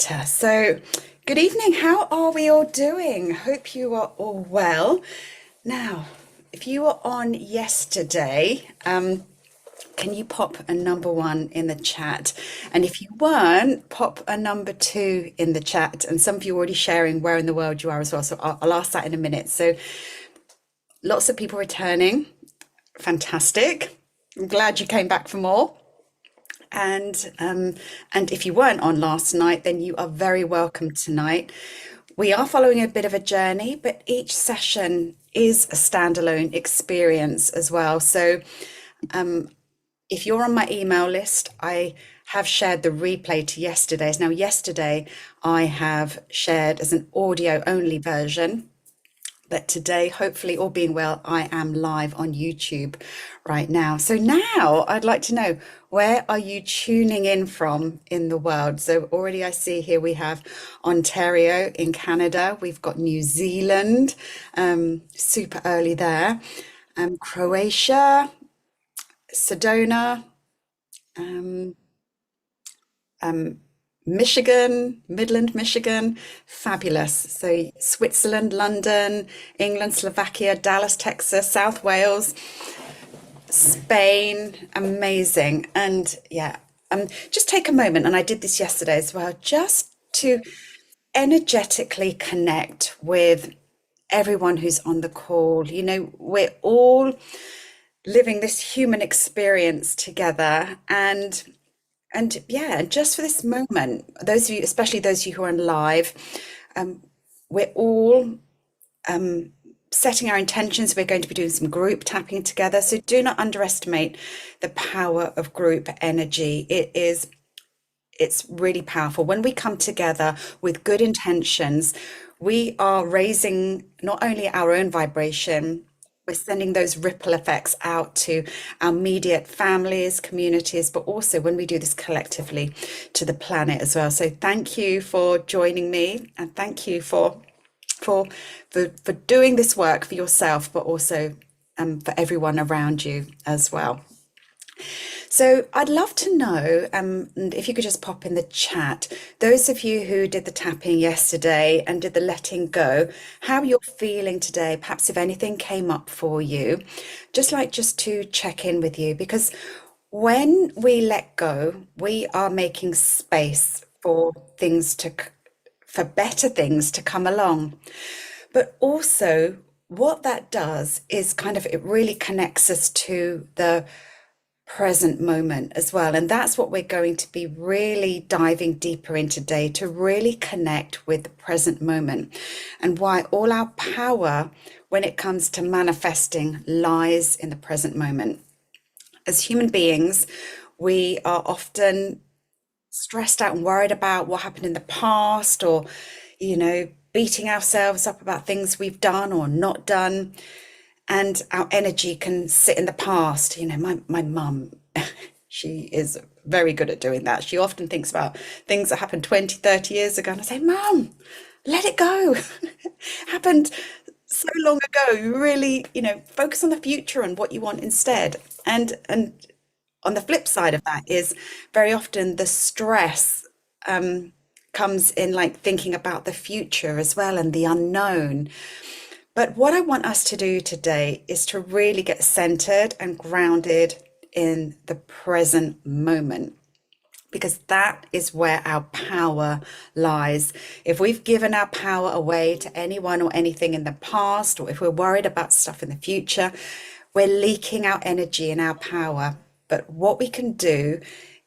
So, good evening. How are we all doing? Hope you are all well. Now, if you were on yesterday, can you pop a number one in the chat? And if you weren't, pop a number two in the chat. And some of you are already sharing where in the world you are as well. So I'll ask that in a minute. So, lots of people returning. Fantastic. I'm glad you came back for more. And if you weren't on last night, then you are very welcome tonight. We are following a bit of a journey, but each session is a standalone experience as well. So if you're on my email list, I have shared the replay to yesterday's. Now, yesterday I have shared as an audio only version. But today, hopefully, all being well, I am live on YouTube right now. So now I'd like to know, where are you tuning in from in the world? So already I see here we have Ontario in Canada. We've got New Zealand, super early there. Croatia, Sedona, Michigan, Midland, Michigan, fabulous. So Switzerland, London, England, Slovakia, Dallas, Texas, South Wales, Spain, amazing. And yeah, just take a moment, and I did this yesterday as well, just to energetically connect with everyone who's on the call. You know, we're all living this human experience together, and yeah, just for this moment, those of you, especially those of you who are on live, we're all setting our intentions. We're going to be doing some group tapping together. So do not underestimate the power of group energy. It's really powerful. When we come together with good intentions, we are raising not only our own vibration, we're sending those ripple effects out to our immediate families, communities, but also when we do this collectively to the planet as well. So thank you for joining me, and thank you for for doing this work for yourself, but also for everyone around you as well. So I'd love to know, and if you could just pop in the chat, those of you who did the tapping yesterday and did the letting go, how you're feeling today, perhaps if anything came up for you, just to check in with you, because when we let go, we are making space for for better things to come along. But also, what that does is it really connects us to the present moment as well. And that's what we're going to be really diving deeper in today, to really connect with the present moment, and why all our power when it comes to manifesting lies in the present moment. As human beings, we are often stressed out and worried about what happened in the past, or, beating ourselves up about things we've done or not done. And our energy can sit in the past. My mum, she is very good at doing that. She often thinks about things that happened 20, 30 years ago. And I say, Mum, let it go. Happened so long ago. You really, focus on the future and what you want instead. And on the flip side of that is, very often the stress comes in, like thinking about the future as well and the unknown. But what I want us to do today is to really get centered and grounded in the present moment, because that is where our power lies. If we've given our power away to anyone or anything in the past, or if we're worried about stuff in the future, we're leaking our energy and our power. But what we can do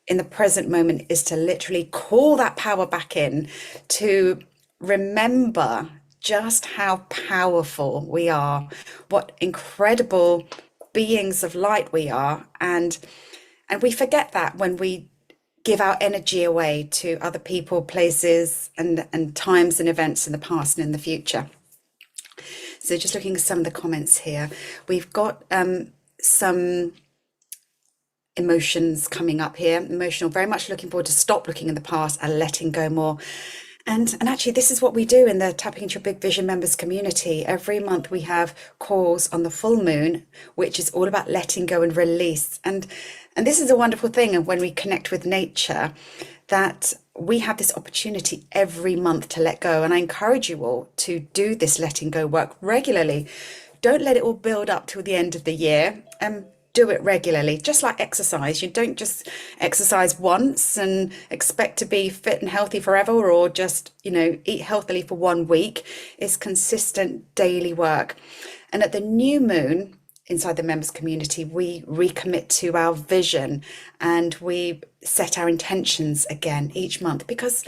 in the present moment is to literally call that power back in, to remember just how powerful we are, what incredible beings of light we are. And we forget that when we give our energy away to other people, places, and times and events in the past and in the future. So just looking at some of the comments here, we've got some emotions coming up here. Emotional, very much looking forward to stop looking in the past and letting go more. And actually, this is what we do in the Tapping into Your Big Vision members community. Every month we have calls on the full moon, which is all about letting go and release. And this is a wonderful thing. And when we connect with nature, that we have this opportunity every month to let go. And I encourage you all to do this letting go work regularly. Don't let it all build up till the end of the year. Do it regularly, just like exercise. You don't just exercise once and expect to be fit and healthy forever, or just, eat healthily for 1 week. It's consistent daily work. And at the new moon, inside the members community, we recommit to our vision and we set our intentions again each month, because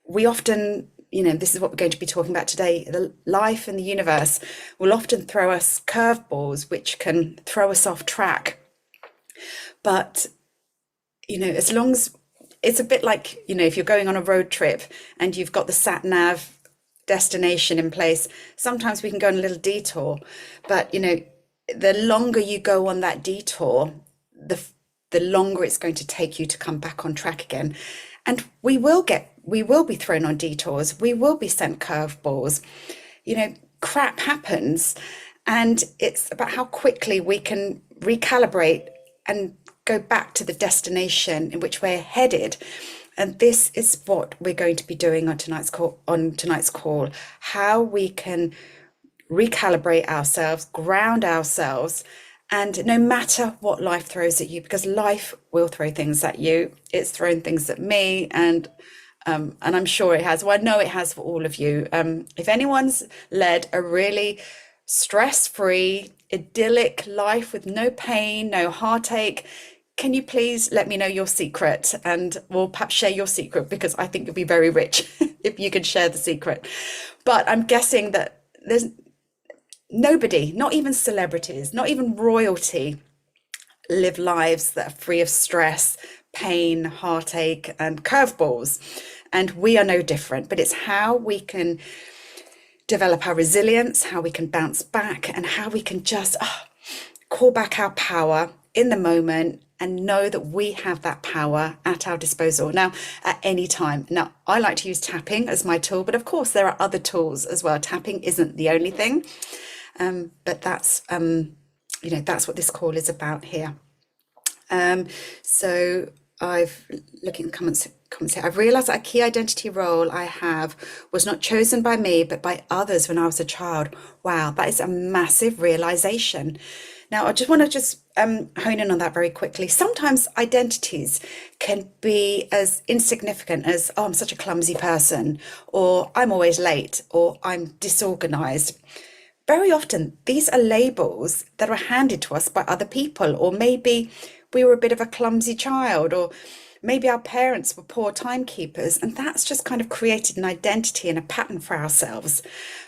we often, this is what we're going to be talking about today. The life and the universe will often throw us curveballs, which can throw us off track. But, as long as it's a bit like, if you're going on a road trip and you've got the sat nav destination in place, sometimes we can go on a little detour. But, the longer you go on that detour, the longer it's going to take you to come back on track again. And we will be thrown on detours. We will be sent curveballs. Crap happens, and it's about how quickly we can recalibrate and go back to the destination in which we're headed. And this is what we're going to be doing on tonight's call, how we can recalibrate ourselves, ground ourselves, and no matter what life throws at you, because life will throw things at you. It's thrown things at me, and I'm sure it has. Well, I know it has for all of you. If anyone's led a really stress-free, idyllic life with no pain, no heartache, can you please let me know your secret, and we'll perhaps share your secret, because I think you'll be very rich if you can share the secret. But I'm guessing that there's nobody, not even celebrities, not even royalty, live lives that are free of stress, pain, heartache, and curveballs. And we are no different, but it's how we can develop our resilience, how we can bounce back, and how we can just call back our power in the moment and know that we have that power at our disposal now at any time. Now, I like to use tapping as my tool, but of course there are other tools as well. Tapping isn't the only thing, but that's that's what this call is about here. So I've looking at comments here. I've realized that a key identity role I have was not chosen by me, but by others when I was a child. Wow, that is a massive realization. Now, I just want to hone in on that very quickly. Sometimes identities can be as insignificant as, oh, I'm such a clumsy person, or I'm always late, or I'm disorganized. Very often, these are labels that are handed to us by other people, or maybe we were a bit of a clumsy child, or maybe our parents were poor timekeepers, and that's just kind of created an identity and a pattern for ourselves.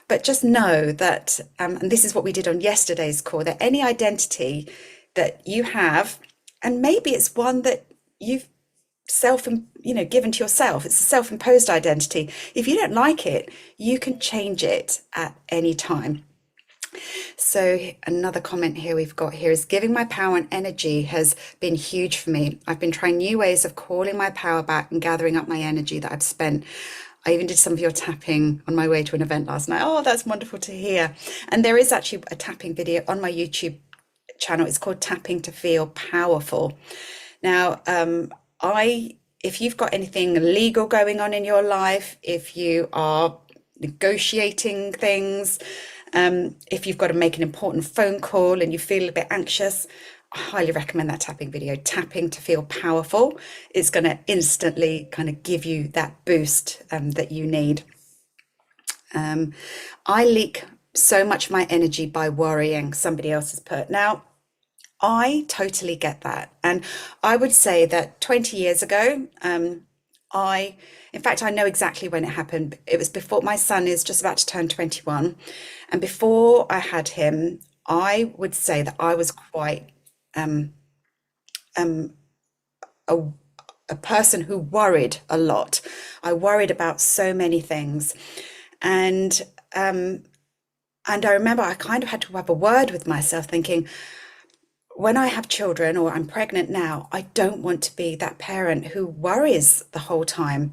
But just know that, and this is what we did on yesterday's call, that any identity that you have, and maybe it's one that you've given to yourself, it's a self-imposed identity. If you don't like it, you can change it at any time. So another comment here we've got here is, giving my power and energy has been huge for me. I've been trying new ways of calling my power back and gathering up my energy that I've spent. I even did some of your tapping on my way to an event last night. Oh, that's wonderful to hear. And there is actually a tapping video on my YouTube channel. It's called Tapping to Feel Powerful. Now, if you've got anything legal going on in your life, if you are negotiating things, if you've got to make an important phone call and you feel a bit anxious, I highly recommend that tapping video, Tapping to Feel Powerful. It's going to instantly kind of give you that boost that you need. I leak so much of my energy by worrying, somebody else has put. Now, I totally get that. And I would say that 20 years ago, in fact, I know exactly when it happened. It was before my son is just about to turn 21. And before I had him, I would say that I was quite a person who worried a lot. I worried about so many things. And I remember I kind of had to have a word with myself, thinking, when I have children, or I'm pregnant now, I don't want to be that parent who worries the whole time.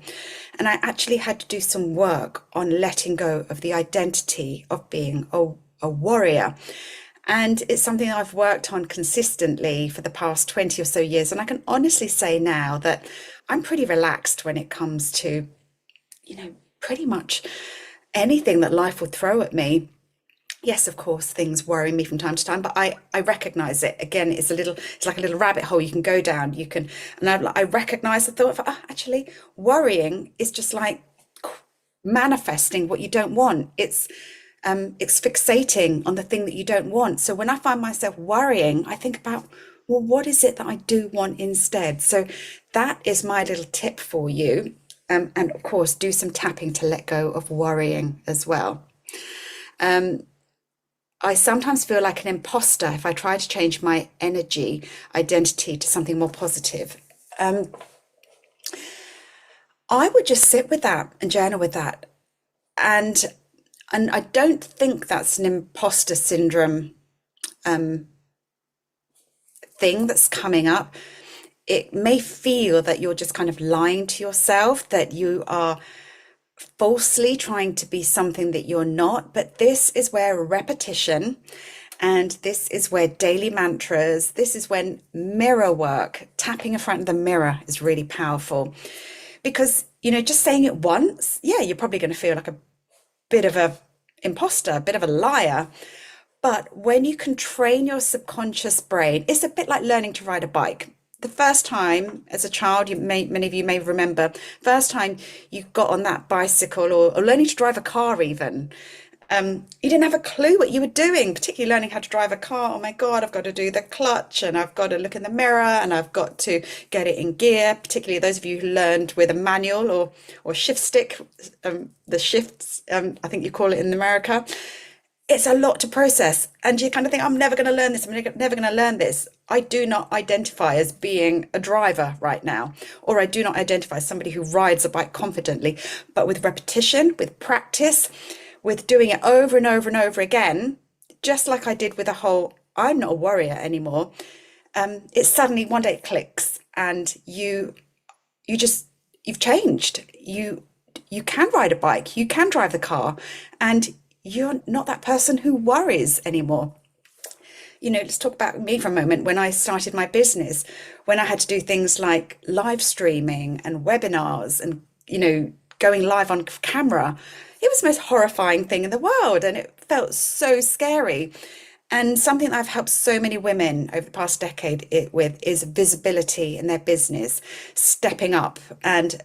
And I actually had to do some work on letting go of the identity of being a warrior. And it's something I've worked on consistently for the past 20 or so years. And I can honestly say now that I'm pretty relaxed when it comes to, pretty much anything that life will throw at me. Yes, of course, things worry me from time to time, but I recognize it. Again, it's like a little rabbit hole you can go down. And I recognize the thought of, actually, worrying is just like manifesting what you don't want. It's fixating on the thing that you don't want. So when I find myself worrying, I think about, well, what is it that I do want instead? So that is my little tip for you. And of course, do some tapping to let go of worrying as well. I sometimes feel like an imposter if I try to change my energy identity to something more positive. I would just sit with that and journal with that. And I don't think that's an imposter syndrome thing that's coming up. It may feel that you're just kind of lying to yourself, that you are falsely trying to be something that you're not. But this is where repetition, and this is where daily mantras, this is when mirror work, tapping in front of the mirror is really powerful. Because, just saying it once, yeah, you're probably going to feel like a bit of a imposter, a bit of a liar. But when you can train your subconscious brain, it's a bit like learning to ride a bike. The first time as a child, many of you may remember, first time you got on that bicycle, or learning to drive a car even, you didn't have a clue what you were doing, particularly learning how to drive a car. Oh my God, I've got to do the clutch, and I've got to look in the mirror, and I've got to get it in gear, particularly those of you who learned with a manual or shift stick, the shifts, I think you call it in America. It's a lot to process, and you kind of think, I'm never going to learn this, I'm never going to learn this. I do not identify as being a driver right now, or I do not identify as somebody who rides a bike confidently. But with repetition, with practice, with doing it over and over and over again, just like I did with the whole I'm not a warrior anymore, it suddenly one day it clicks, and you've changed. You can ride a bike, you can drive the car, and you're not that person who worries anymore. Let's talk about me for a moment. When I started my business, when I had to do things like live streaming and webinars and, going live on camera, it was the most horrifying thing in the world. And it felt so scary. And something that I've helped so many women over the past decade with is visibility in their business, stepping up and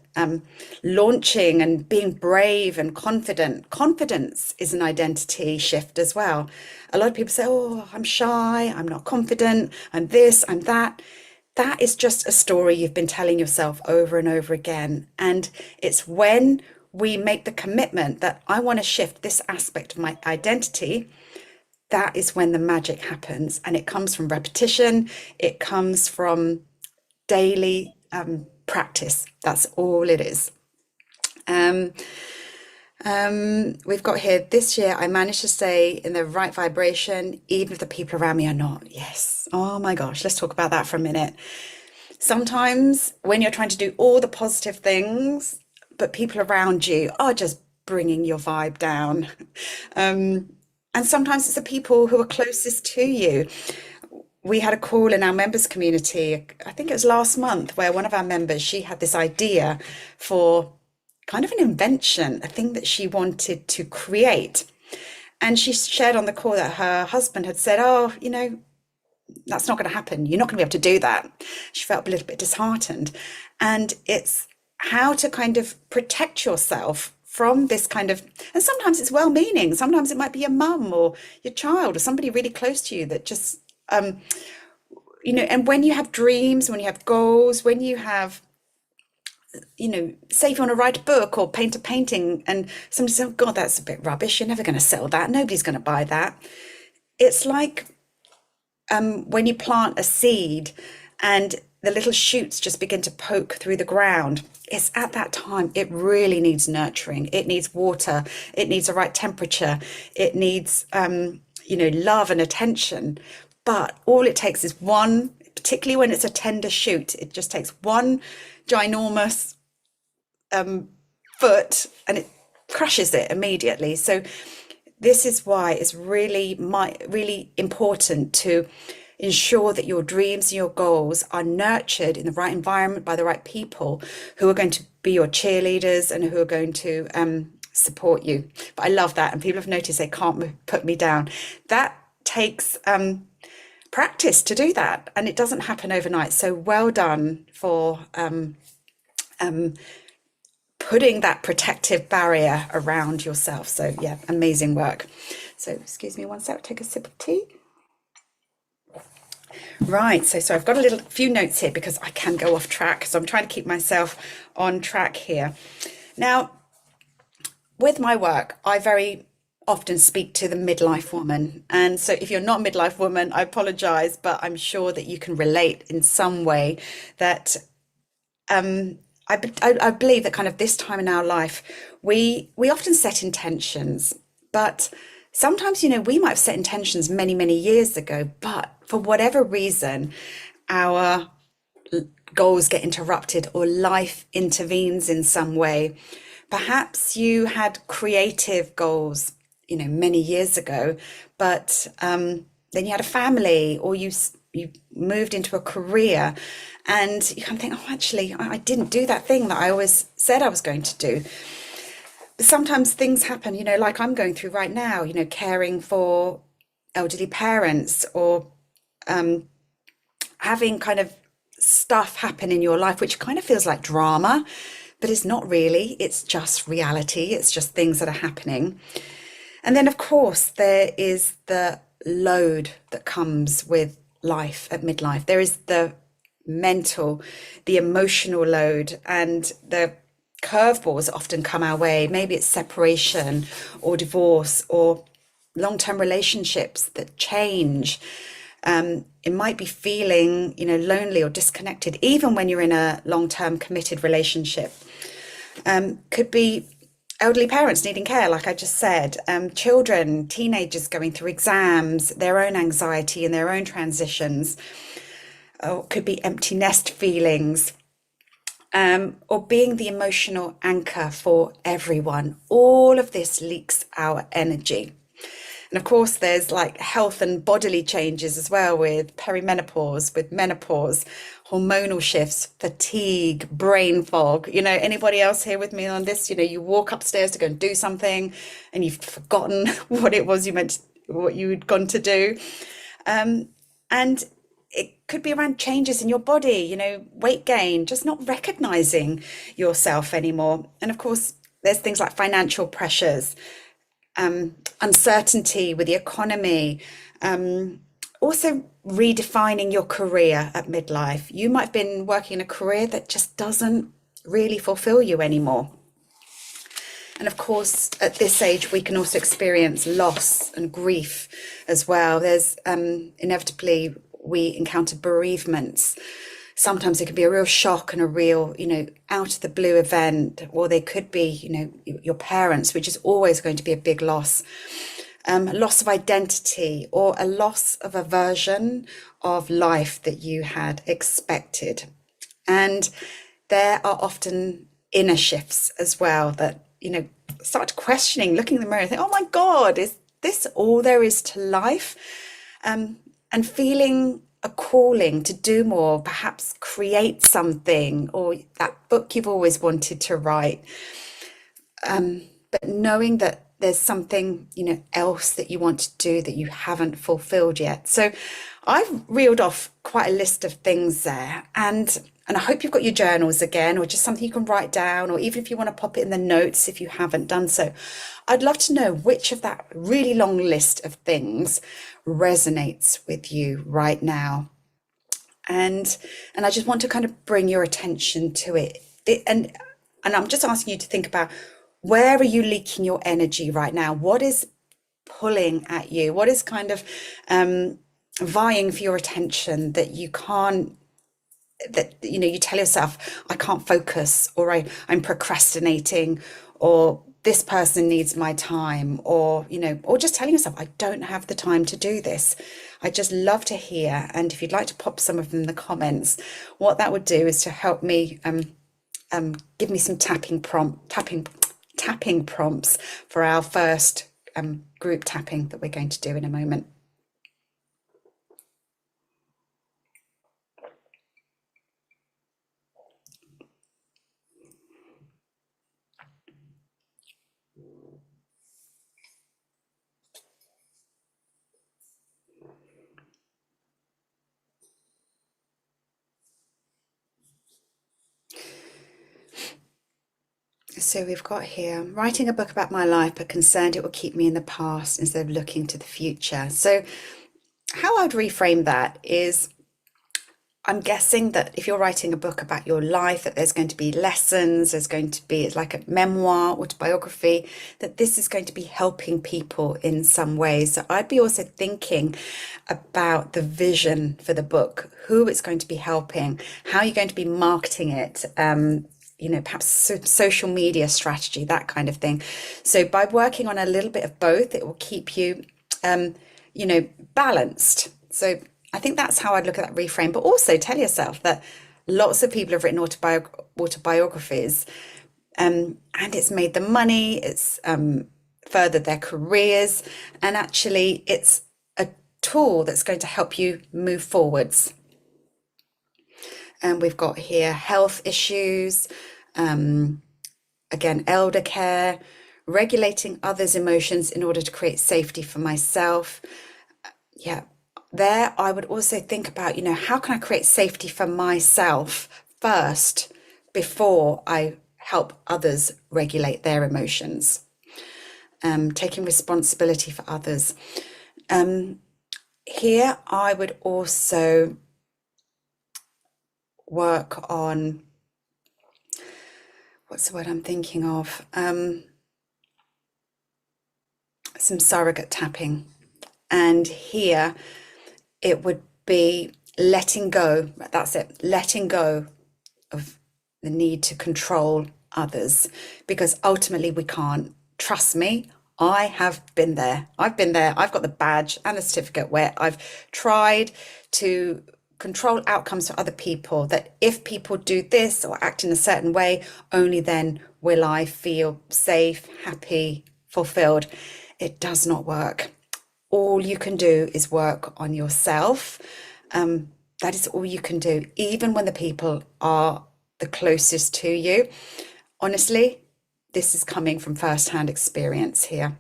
launching and being brave and confident. Confidence is an identity shift as well. A lot of people say, oh, I'm shy, I'm not confident, I'm this, I'm that. That is just a story you've been telling yourself over and over again. And it's when we make the commitment that I want to shift this aspect of my identity, that is when the magic happens. And it comes from repetition, it comes from daily practice. That's all it is. We've got here, this year I managed to stay in the right vibration, even if the people around me are not. Yes. Oh my gosh, let's talk about that for a minute. Sometimes when you're trying to do all the positive things, but people around you are just bringing your vibe down. And sometimes it's the people who are closest to you. We had a call in our members community, I think it was last month, where one of our members, she had this idea for kind of an invention, a thing that she wanted to create. And she shared on the call that her husband had said, oh, that's not going to happen. You're not going to be able to do that. She felt a little bit disheartened. And it's how to kind of protect yourself from this kind of, and sometimes it's well-meaning. Sometimes it might be your mum or your child or somebody really close to you that just, and when you have dreams, when you have goals, when you have, say if you want to write a book or paint a painting and somebody says, oh God, that's a bit rubbish. You're never going to sell that. Nobody's going to buy that. It's like when you plant a seed and the little shoots just begin to poke through the ground. It's at that time, it really needs nurturing. It needs water. It needs the right temperature. It needs, love and attention. But all it takes is one, particularly when it's a tender shoot, it just takes one ginormous foot and it crushes it immediately. So this is why it's really important to ensure that your dreams and your goals are nurtured in the right environment by the right people who are going to be your cheerleaders and who are going to support you. But I love that, and people have noticed they can't put me down. That takes practice to do that, and it doesn't happen overnight. So well done for putting that protective barrier around yourself. So yeah, amazing work. So excuse me one sec, take a sip of tea. Right, so I've got a little few notes here because I can go off track, so I'm trying to keep myself on track here. Now, with my work, I very often speak to the midlife woman. And so if you're not a midlife woman, I apologize, but I'm sure that you can relate in some way that I believe that kind of this time in our life, we often set intentions, but sometimes, we might have set intentions many, many years ago, but for whatever reason, our goals get interrupted or life intervenes in some way. Perhaps you had creative goals, many years ago, but then you had a family, or you moved into a career, and you kind of think, oh, actually, I didn't do that thing that I always said I was going to do. But sometimes things happen, like I'm going through right now, caring for elderly parents, or having kind of stuff happen in your life which kind of feels like drama, but it's not really. It's just reality. It's just things that are happening. And then, of course, there is the load that comes with life at midlife. There is the mental, the emotional load, and the curveballs that often come our way. Maybe it's separation or divorce or long-term relationships that change. It might be feeling, lonely or disconnected, even when you're in a long-term committed relationship. Could be elderly parents needing care, like I just said, children, teenagers going through exams, their own anxiety and their own transitions. Or could be empty nest feelings, or being the emotional anchor for everyone. All of this leaks our energy. And of course, there's like health and bodily changes as well, with perimenopause, with menopause, hormonal shifts, fatigue, brain fog. Anybody else here with me on this? You walk upstairs to go and do something and you've forgotten what it was what you'd gone to do. And it could be around changes in your body, weight gain, just not recognizing yourself anymore. And of course, there's things like financial pressures, uncertainty with the economy, also redefining your career at midlife. You might have been working in a career that just doesn't really fulfill you anymore. And of course, at this age, we can also experience loss and grief as well. There's inevitably, we encounter bereavements. Sometimes it can be a real shock and a real, out of the blue event, or they could be, your parents, which is always going to be a big loss. Loss of identity, or a loss of a version of life that you had expected. And there are often inner shifts as well that, start questioning, looking in the mirror and think, oh my God, is this all there is to life? And feeling a calling to do more, perhaps create something, or that book you've always wanted to write. But knowing that there's something, else that you want to do that you haven't fulfilled yet. So I've reeled off quite a list of things there, and I hope you've got your journals again, or just something you can write down, or even if you want to pop it in the notes if you haven't done so. I'd love to know which of that really long list of things resonates with you right now. And I just want to kind of bring your attention to it. And I'm just asking you to think about, where are you leaking your energy right now? What is pulling at you? What is kind of vying for your attention that you can't, that you tell yourself, I can't focus, or I'm procrastinating, or this person needs my time, or or just telling yourself, I don't have the time to do this. I just love to hear. And if you'd like to pop some of them in the comments, what that would do is to help me give me some tapping prompts for our first group tapping that we're going to do in a moment. So we've got here, writing a book about my life, but concerned it will keep me in the past instead of looking to the future. So how I'd reframe that is, I'm guessing that if you're writing a book about your life, that there's going to be lessons, there's going to be, it's like a memoir, autobiography, that this is going to be helping people in some ways. So I'd be also thinking about the vision for the book, who it's going to be helping, how you're going to be marketing it, perhaps social media strategy, that kind of thing. So by working on a little bit of both, it will keep you, balanced. So I think that's how I'd look at that reframe, but also tell yourself that lots of people have written autobiographies, and it's made them money, it's furthered their careers, and actually it's a tool that's going to help you move forwards. And we've got here health issues, again, elder care, regulating others' emotions in order to create safety for myself. Yeah, there I would also think about, how can I create safety for myself first before I help others regulate their emotions? Taking responsibility for others. Here I would also work on, what's the word I'm thinking of? Some surrogate tapping. And here it would be letting go. That's it. Letting go of the need to control others, because ultimately we can't. Trust me, I have been there. I've been there. I've got the badge and the certificate where I've tried to control outcomes for other people, that if people do this or act in a certain way, only then will I feel safe, happy, fulfilled. It does not work. All you can do is work on yourself. That is all you can do, even when the people are the closest to you. Honestly, this is coming from first-hand experience here.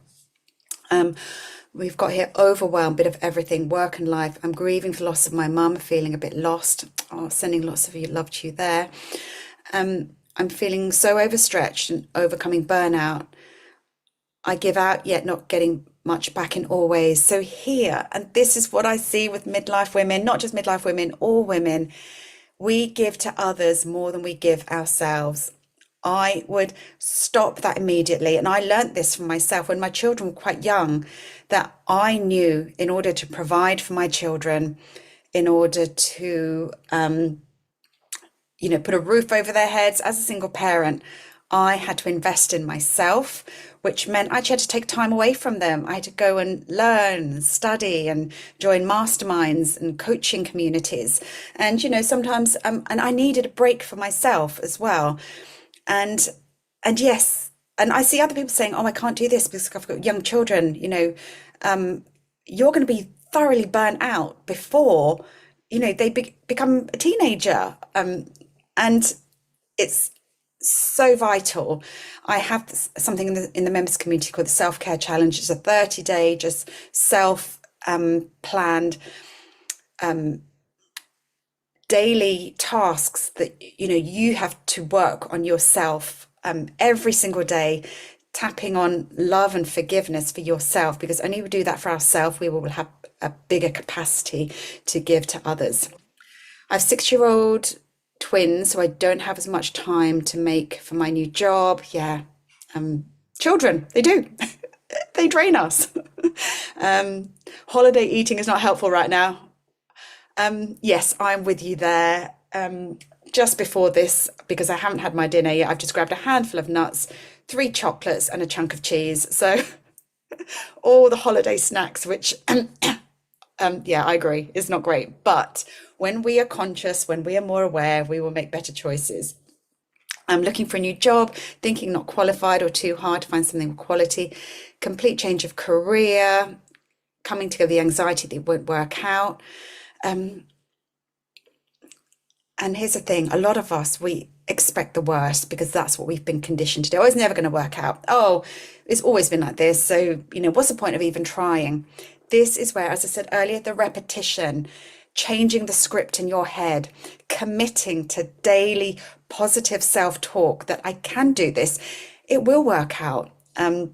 We've got here overwhelmed, bit of everything, work and life. I'm grieving for loss of my mum, feeling a bit lost. Oh, sending lots of you love to you there. I'm feeling so overstretched and overcoming burnout. I give out, yet not getting much back in all ways. So here, and this is what I see with midlife women, not just midlife women, all women, we give to others more than we give ourselves. I would stop that immediately. And I learnt this from myself when my children were quite young, that I knew in order to provide for my children, in order to put a roof over their heads as a single parent, I had to invest in myself, which meant I actually had to take time away from them. I had to go and learn, study, and join masterminds and coaching communities. And, sometimes, and I needed a break for myself as well. And, and yes, and I see other people saying, oh, I can't do this because I've got young children. You're going to be thoroughly burnt out before, they become a teenager. And it's so vital. I have something in the members community called the self-care challenge. It's a 30-day just self planned daily tasks that you have to work on yourself every single day, tapping on love and forgiveness for yourself, because only we do that for ourselves, we will have a bigger capacity to give to others. I have 6-year-old twins, so I don't have as much time to make for my new job. Yeah, children, they do. They drain us. Holiday eating is not helpful right now. Yes, I'm with you there. Just before this, because I haven't had my dinner yet, I've just grabbed a handful of nuts, 3 chocolates, and a chunk of cheese. So all the holiday snacks, which yeah, I agree, it's not great. But when we are conscious, when we are more aware, we will make better choices. I'm looking for a new job, thinking not qualified or too hard to find something with quality, complete change of career, coming together the anxiety that it won't work out. Um, and here's the thing, a lot of us, we expect the worst because that's what we've been conditioned to do. Oh, it's never going to work out. Oh, it's always been like this. So, what's the point of even trying? This is where, as I said earlier, the repetition, changing the script in your head, committing to daily positive self-talk that I can do this, it will work out. I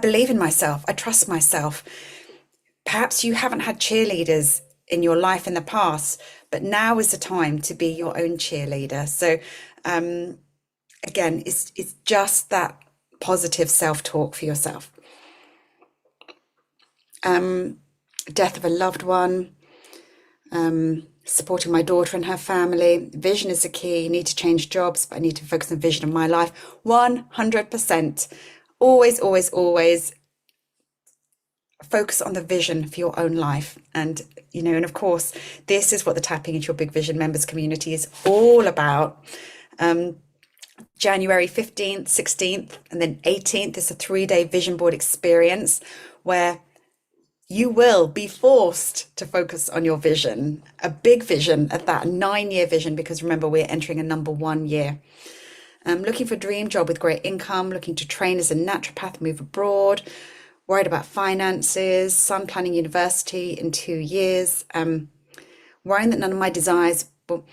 believe in myself. I trust myself. Perhaps you haven't had cheerleaders in your life in the past, but now is the time to be your own cheerleader. So again, it's just that positive self-talk for yourself. Death of a loved one, supporting my daughter and her family. Vision is the key. Need to change jobs, but I need to focus on vision of my life. 100%. Always, always, always focus on the vision for your own life. And of course, this is what the Tapping into Your Big Vision members community is all about. January 15th, 16th, and then 18th is a 3-day vision board experience where you will be forced to focus on your vision, a big vision at that, a 9-year vision, because remember, we're entering a number 1 year. Looking for a dream job with great income, looking to train as a naturopath, move abroad, worried about finances, son planning university in 2 years, worrying that none of my desires will.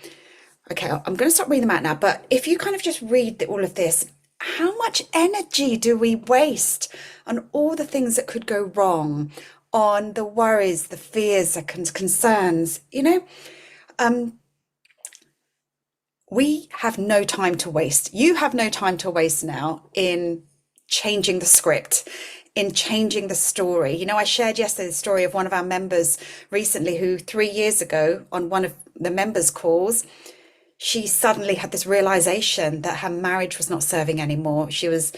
Okay, I'm going to stop reading them out now, but if you kind of just read all of this, how much energy do we waste on all the things that could go wrong, on the worries, the fears, the concerns? We have no time to waste. You have no time to waste now in changing the script, in changing the story. I shared yesterday the story of one of our members recently who 3 years ago on one of the members' calls, she suddenly had this realization that her marriage was not serving anymore. She was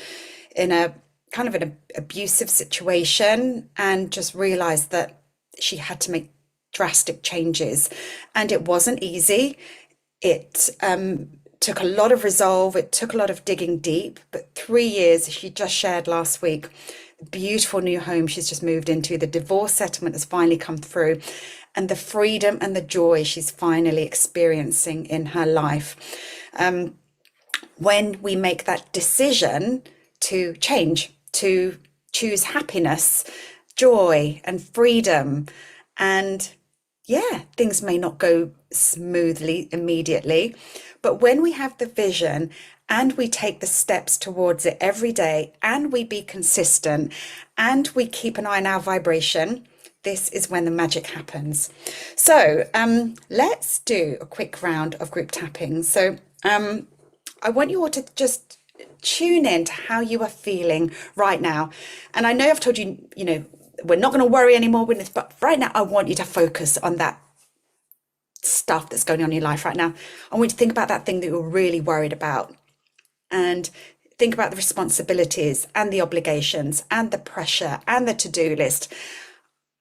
in a kind of an abusive situation and just realized that she had to make drastic changes. And it wasn't easy. It took a lot of resolve. It took a lot of digging deep. But 3 years, she just shared last week, the beautiful new home she's just moved into. The divorce settlement has finally come through. And the freedom and the joy she's finally experiencing in her life. When we make that decision to change, to choose happiness, joy, and freedom, and yeah, things may not go smoothly immediately, but when we have the vision and we take the steps towards it every day and we be consistent and we keep an eye on our vibration, this is when the magic happens. So let's do a quick round of group tapping. So I want you all to just tune in to how you are feeling right now. And I know I've told you, we're not going to worry anymore with this, but right now I want you to focus on that stuff that's going on in your life right now. I want you to think about that thing that you're really worried about and think about the responsibilities and the obligations and the pressure and the to-do list.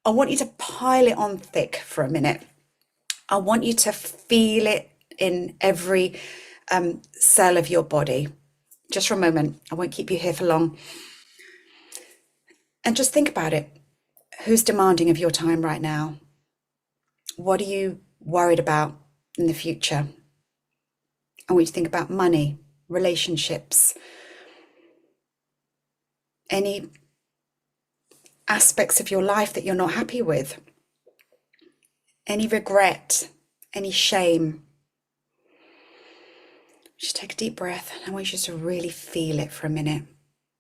I want you to pile it on thick for a minute. I want you to feel it in every cell of your body. Just for a moment. I won't keep you here for long. And just think about it. Who's demanding of your time right now? What are you worried about in the future? I want you to think about money, relationships, any aspects of your life that you're not happy with, any regret, any shame. Just take a deep breath. I want you to really feel it for a minute.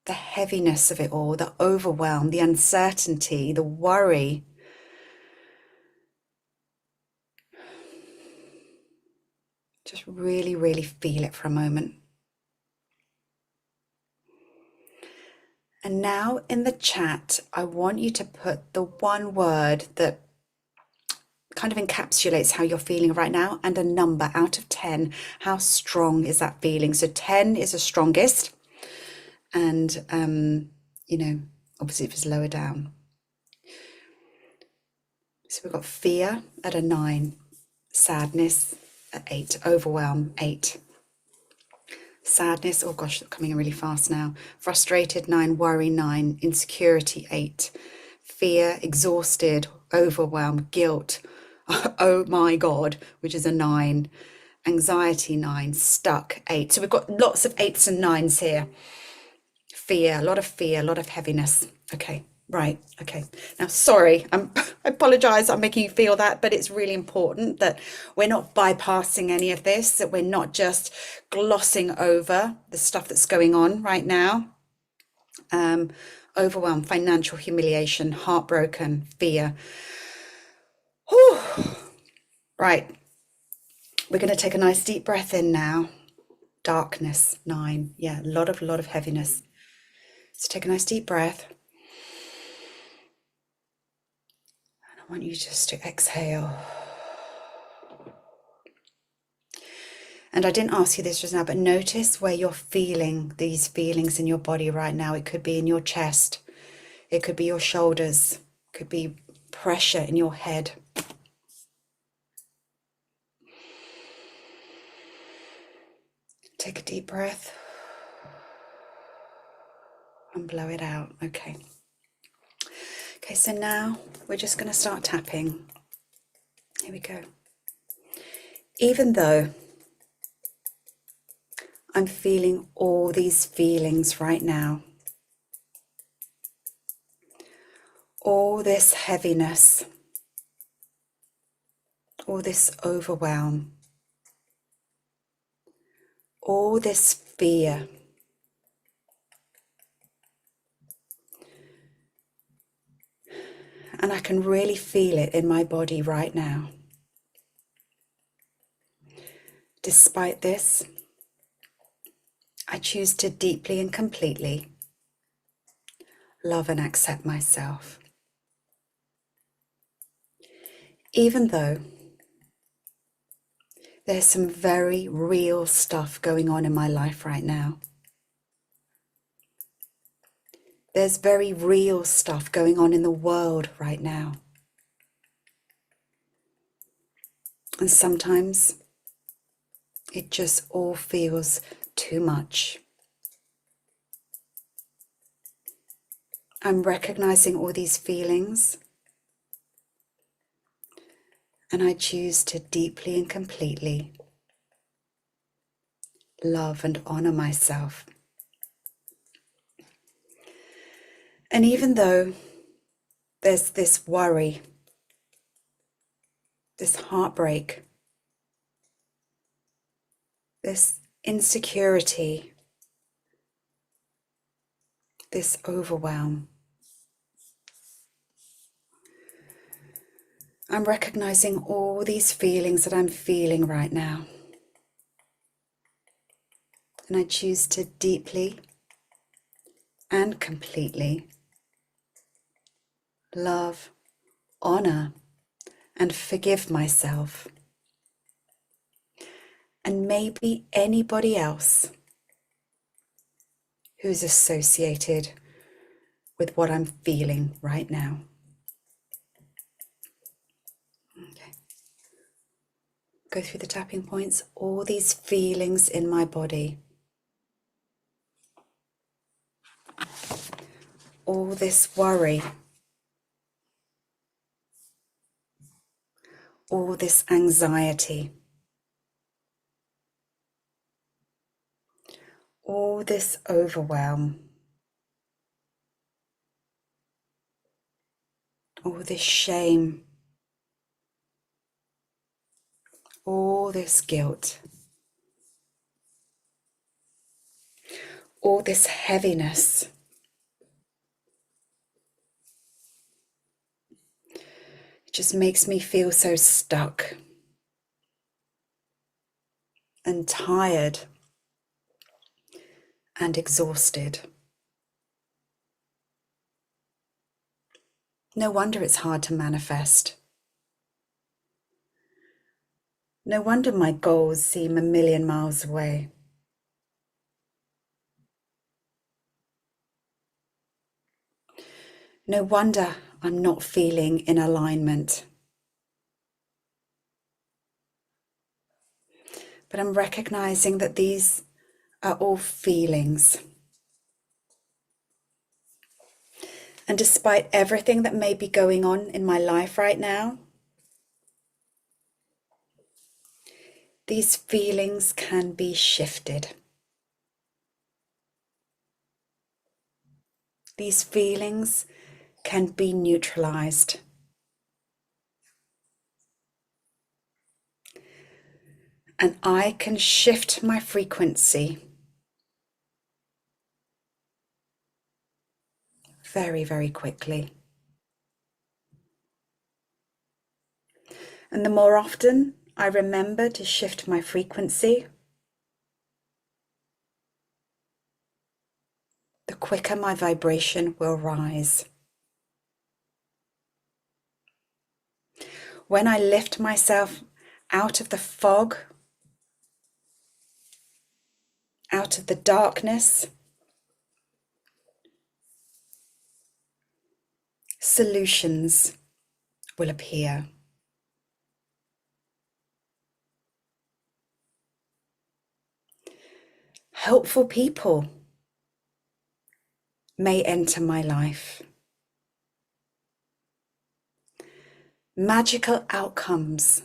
The heaviness of it all, the overwhelm, the uncertainty, the worry. Just really, really feel it for a moment. And now in the chat, I want you to put the one word that kind of encapsulates how you're feeling right now and a number out of 10. How strong is that feeling? So 10 is the strongest. And, obviously if it's lower down. So we've got fear at a 9, sadness at 8, overwhelm 8. sadness, oh gosh, they're coming in really fast now. Frustrated, 9, worry, 9, insecurity, 8, fear, exhausted, overwhelmed, guilt, oh my God, which is a 9, anxiety, 9, stuck, 8. So we've got lots of 8s and 9s here. Fear, a lot of heaviness. Okay, right, okay. Now, sorry, I apologize, I'm making you feel that, but it's really important that we're not bypassing any of this, that we're not just glossing over the stuff that's going on right now. Overwhelm, financial humiliation, heartbroken, fear. Whew. Right, we're going to take a nice deep breath in now. Darkness, 9. Yeah, a lot of heaviness. So take a nice deep breath. And I want you just to exhale. And I didn't ask you this just now, but notice where you're feeling these feelings in your body right now. It could be in your chest. It could be your shoulders. It could be pressure in your head. Take a deep breath and blow it out. Okay. Okay, so now we're just going to start tapping. Here we go. Even though I'm feeling all these feelings right now, all this heaviness, all this overwhelm, all this fear, and I can really feel it in my body right now. Despite this, I choose to deeply and completely love and accept myself. Even though there's some very real stuff going on in my life right now. There's very real stuff going on in the world right now. And sometimes it just all feels too much. I'm recognizing all these feelings, and I choose to deeply and completely love and honor myself. And even though there's this worry, this heartbreak, this insecurity, this overwhelm, I'm recognizing all these feelings that I'm feeling right now. And I choose to deeply and completely love, honor, and forgive myself. And maybe anybody else who's associated with what I'm feeling right now. Okay. Go through the tapping points, all these feelings in my body. All this worry. All this anxiety. All this overwhelm. All this shame. All this guilt. All this heaviness. It just makes me feel so stuck and tired and exhausted. No wonder it's hard to manifest. No wonder my goals seem a million miles away. No wonder I'm not feeling in alignment. But I'm recognizing that these are all feelings. And despite everything that may be going on in my life right now, these feelings can be shifted. These feelings can be neutralized. And I can shift my frequency very, very quickly. And the more often I remember to shift my frequency, the quicker my vibration will rise. When I lift myself out of the fog, out of the darkness, solutions will appear. Helpful people may enter my life. Magical outcomes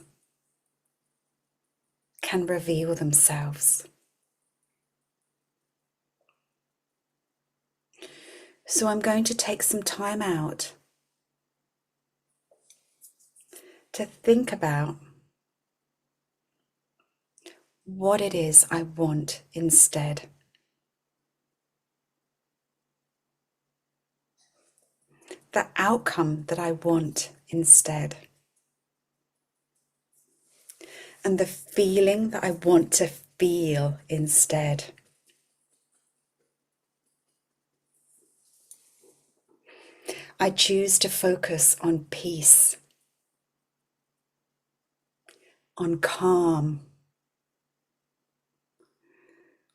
can reveal themselves. So I'm going to take some time out to think about what it is I want instead. The outcome that I want instead. And the feeling that I want to feel instead. I choose to focus on peace, on calm,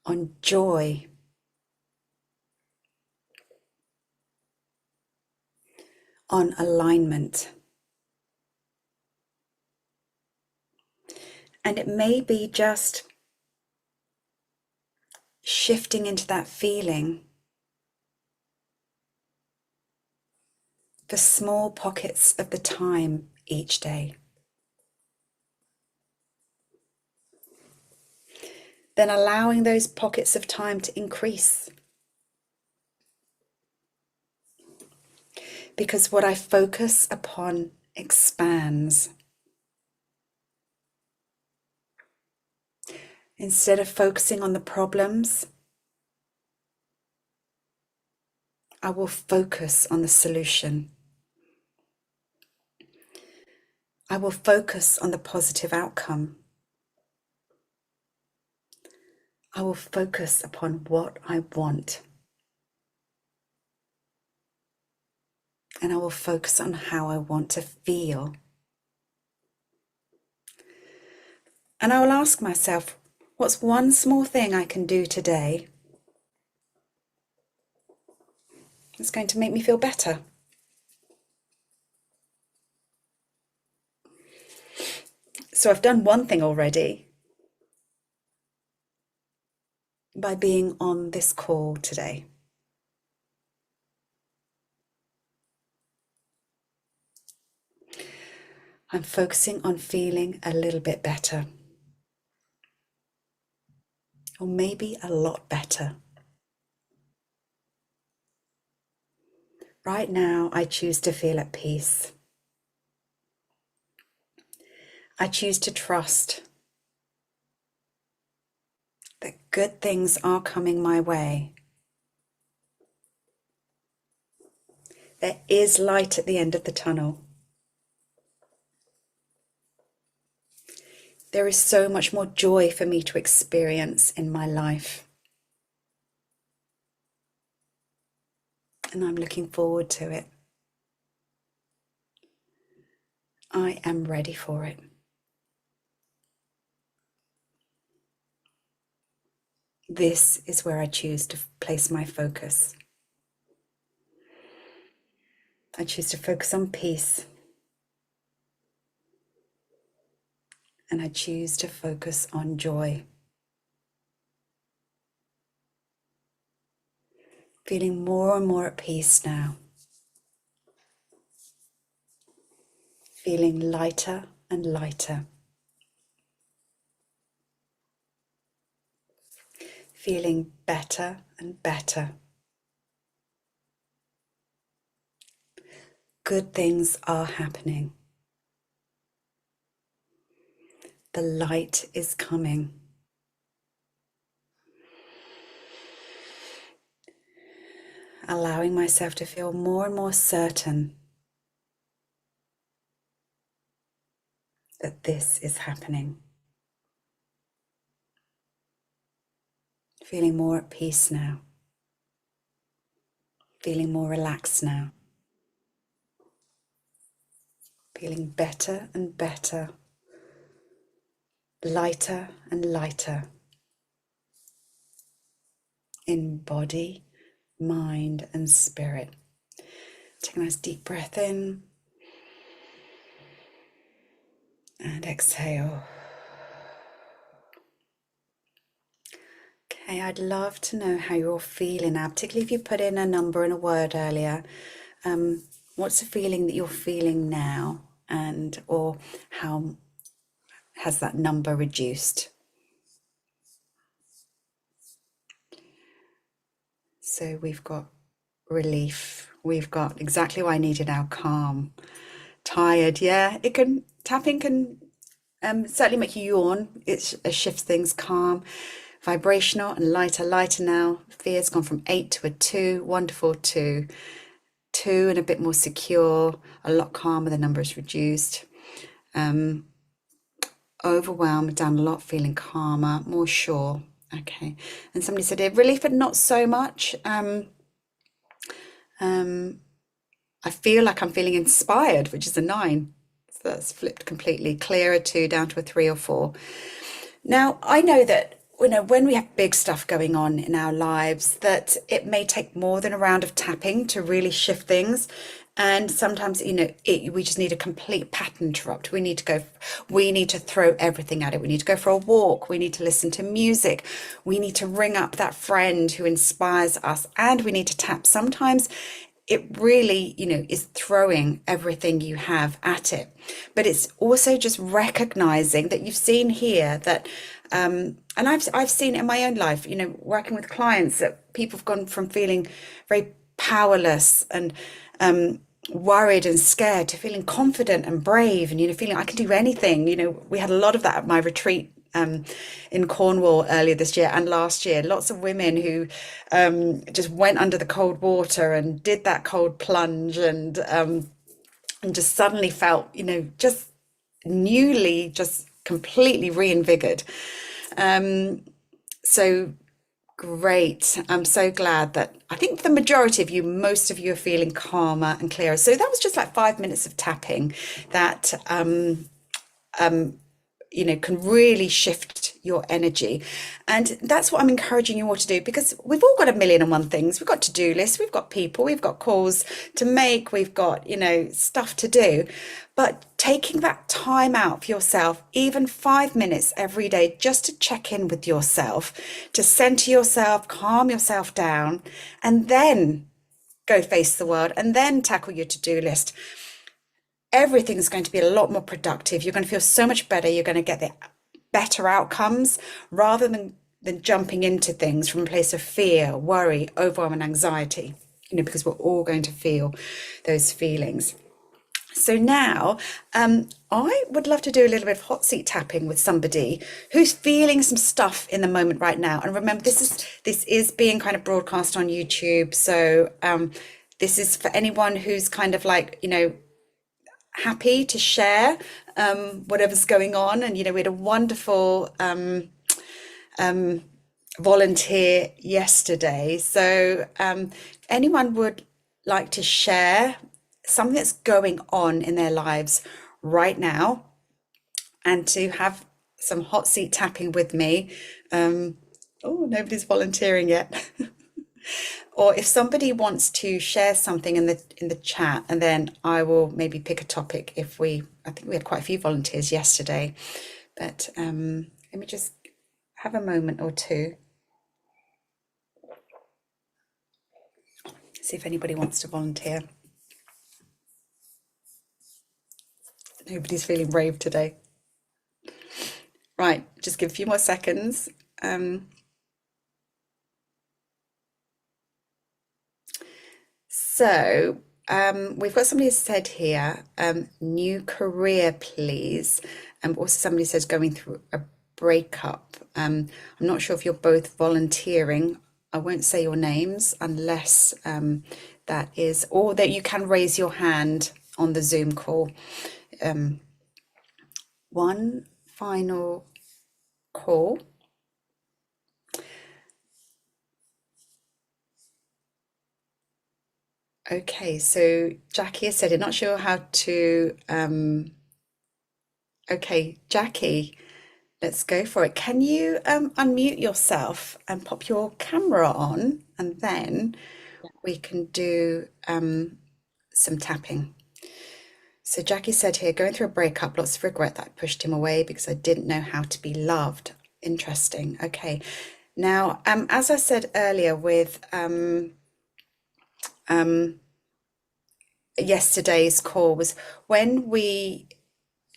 on joy, on alignment. And it may be just shifting into that feeling for small pockets of the time each day. Then allowing those pockets of time to increase. Because what I focus upon expands. Instead of focusing on the problems, I will focus on the solution. I will focus on the positive outcome. I will focus upon what I want. And I will focus on how I want to feel. And I will ask myself, what's one small thing I can do today that's going to make me feel better? So I've done one thing already by being on this call today. I'm focusing on feeling a little bit better. Or maybe a lot better. Right now, I choose to feel at peace. I choose to trust that good things are coming my way. There is light at the end of the tunnel. There is so much more joy for me to experience in my life. And I'm looking forward to it. I am ready for it. This is where I choose to place my focus. I choose to focus on peace. And I choose to focus on joy. Feeling more and more at peace now. Feeling lighter and lighter. Feeling better and better. Good things are happening. The light is coming. Allowing myself to feel more and more certain that this is happening. Feeling more at peace now. Feeling more relaxed now. Feeling better and better. Lighter and lighter. In body, mind, and spirit. Take a nice deep breath in. And exhale. Okay, I'd love to know how you're feeling now, particularly if you put in a number and a word earlier. What's the feeling that you're feeling now, and or how has that number reduced? So we've got relief. We've got exactly what I needed now, calm. Tired, yeah. Tapping can certainly make you yawn. It shifts things, calm. Vibrational and lighter, lighter now. Fear's gone from 8 to a 2. Wonderful, 2. 2 and a bit more secure, a lot calmer, the number is reduced. Overwhelmed, down a lot, feeling calmer, more sure. Okay. And somebody said relief, but not so much. I feel like I'm feeling inspired, which is a 9. So that's flipped completely. Clearer 2 down to a 3 or 4. Now, I know that when we have big stuff going on in our lives, that it may take more than a round of tapping to really shift things. And sometimes, we just need a complete pattern interrupt. We need to throw everything at it. We need to go for a walk. We need to listen to music. We need to ring up that friend who inspires us, and we need to tap. Sometimes it really, is throwing everything you have at it. But it's also just recognizing that you've seen here that, and I've seen it in my own life, working with clients, that people have gone from feeling very powerless and worried and scared to feeling confident and brave and, feeling I can do anything. We had a lot of that at my retreat in Cornwall earlier this year and last year. Lots of women who just went under the cold water and did that cold plunge and just suddenly felt, just newly, just completely reinvigorated. So great. I'm so glad that I think the majority of you, most of you are feeling calmer and clearer. So that was just like 5 minutes of tapping that can really shift your energy. And that's what I'm encouraging you all to do, because we've all got a million and one things. We've got to-do lists, we've got people, we've got calls to make, we've got, stuff to do. But taking that time out for yourself, even 5 minutes every day, just to check in with yourself, to center yourself, calm yourself down, and then go face the world, and then tackle your to-do list. Everything's going to be a lot more productive. You're going to feel so much better. You're going to get the better outcomes rather than jumping into things from a place of fear, worry, overwhelm, and anxiety, because we're all going to feel those feelings. So now I would love to do a little bit of hot seat tapping with somebody who's feeling some stuff in the moment right now. And remember, this is being kind of broadcast on YouTube. So this is for anyone who's kind of like, happy to share whatever's going on. And we had a wonderful volunteer yesterday. So anyone would like to share something that's going on in their lives right now, and to have some hot seat tapping with me. Oh, nobody's volunteering yet. Or if somebody wants to share something in the chat, and then I will maybe pick a topic. I think we had quite a few volunteers yesterday, but let me just have a moment or two. See if anybody wants to volunteer. Nobody's feeling brave today. Right, just give a few more seconds. We've got somebody who said here, new career, please. Also somebody says going through a breakup. I'm not sure if you're both volunteering. I won't say your names unless that is, or that you can raise your hand on the Zoom call. One final call. Okay, so Jackie has said, I'm not sure how to. Okay, Jackie, let's go for it. Can you unmute yourself and pop your camera on, and then we can do some tapping. So Jackie said here, going through a breakup, lots of regret that I pushed him away because I didn't know how to be loved. Interesting. Okay. Now, as I said earlier with yesterday's call was when we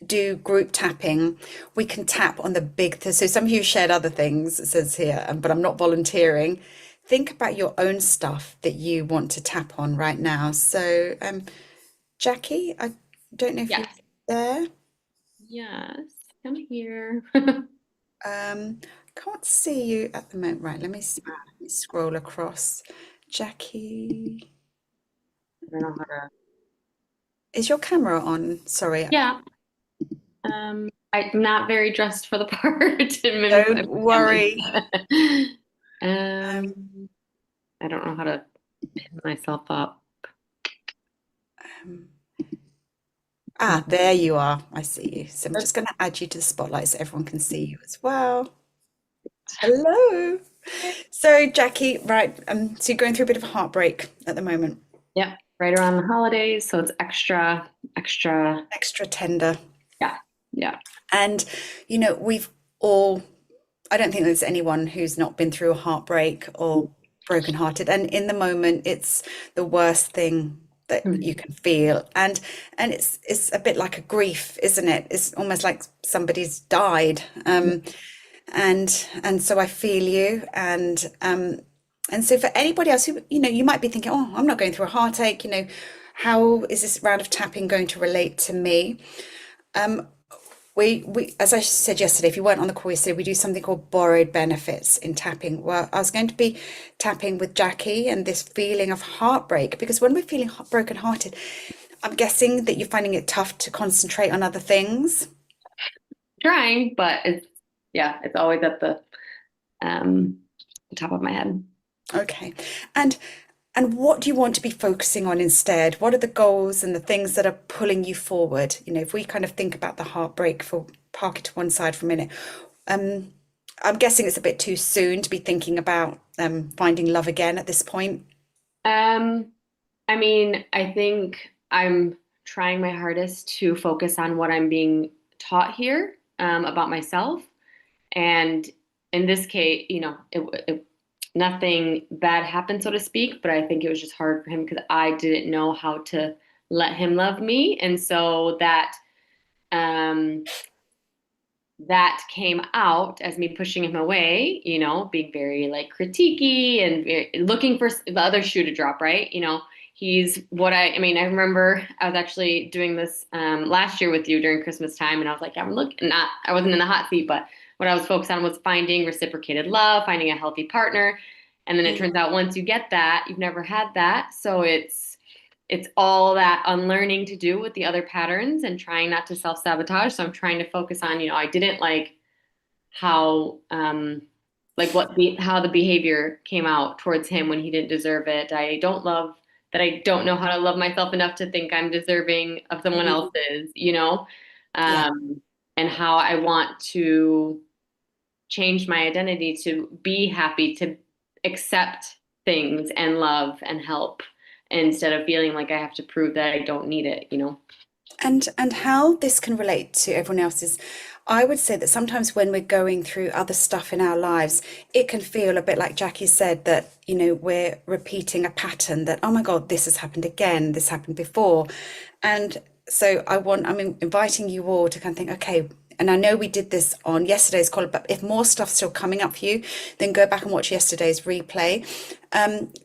do group tapping, we can tap on the big. So some of you shared other things, it says here, but I'm not volunteering. Think about your own stuff that you want to tap on right now. So, Jackie, I don't know if you're Yes. there. Yes. I'm here. Can't see you at the moment. Right, let me scroll across. Jackie, I don't know how to. is your camera on? Sorry, Yeah. I'm not very dressed for the part to mimic my don't pajamas. worry. Um, Um, I don't know how to pin myself up. um, there you are. I see you. So I'm just going to add you to the spotlight so everyone can see you as well. Hello. So, Jackie, right, so you're going through a bit of a heartbreak at the moment. Yep. Right around the holidays, so it's extra. Extra tender. Yeah. Yeah. And, we've all, I don't think there's anyone who's not been through a heartbreak or brokenhearted. And in the moment, it's the worst thing that you Mhm. can feel. And it's a bit like a grief, isn't it? It's almost like somebody's died. And so I feel you. And so for anybody else who, you might be thinking, oh, I'm not going through a heartache, how is this round of tapping going to relate to me? We as I said yesterday, if you weren't on the call yesterday, we do something called borrowed benefits in tapping. Well, I was going to be tapping with Jackie and this feeling of heartbreak, because when we're feeling brokenhearted, I'm guessing that you're finding it tough to concentrate on other things. Trying, but it's always at um the top of my head. Okay. And and what do you want to be focusing on instead? What are the goals and the things that are pulling you forward? If we kind of think about the heartbreak, for park it to one side for a minute. Um, I'm guessing it's a bit too soon to be thinking about finding love again at this point. Um, I mean, I think I'm trying my hardest to focus on what I'm being taught here, about myself. And in this case, nothing bad happened, so to speak, but I think it was just hard for him because I didn't know how to let him love me. And so um, that came out as me pushing him away, being very like critiquey and looking for the other shoe to drop, right? He's I mean, I remember I was actually doing this last year with you during Christmas time, and I was like, I wasn't in the hot seat, but what I was focused on was finding reciprocated love, finding a healthy partner. And then it Mm. turns out once you get that, you've never had that. So it's all that unlearning to do with the other patterns and trying not to self-sabotage. So I'm trying to focus on, I didn't like how how the behavior came out towards him when he didn't deserve it. I don't know how to love myself enough to think I'm deserving of someone Mm. else's, Yeah. um, and how I want to change my identity to be happy, to accept things and love and help instead of feeling like I have to prove that I don't need it. And how this can relate to everyone else's. I would say that sometimes when we're going through other stuff in our lives, it can feel a bit like Jackie said that, we're repeating a pattern that, oh my God, this has happened again, this happened before. And so I'm inviting you all to kind of think, okay, and I know we did this on yesterday's call, but if more stuff's still coming up for you, then go back and watch yesterday's replay.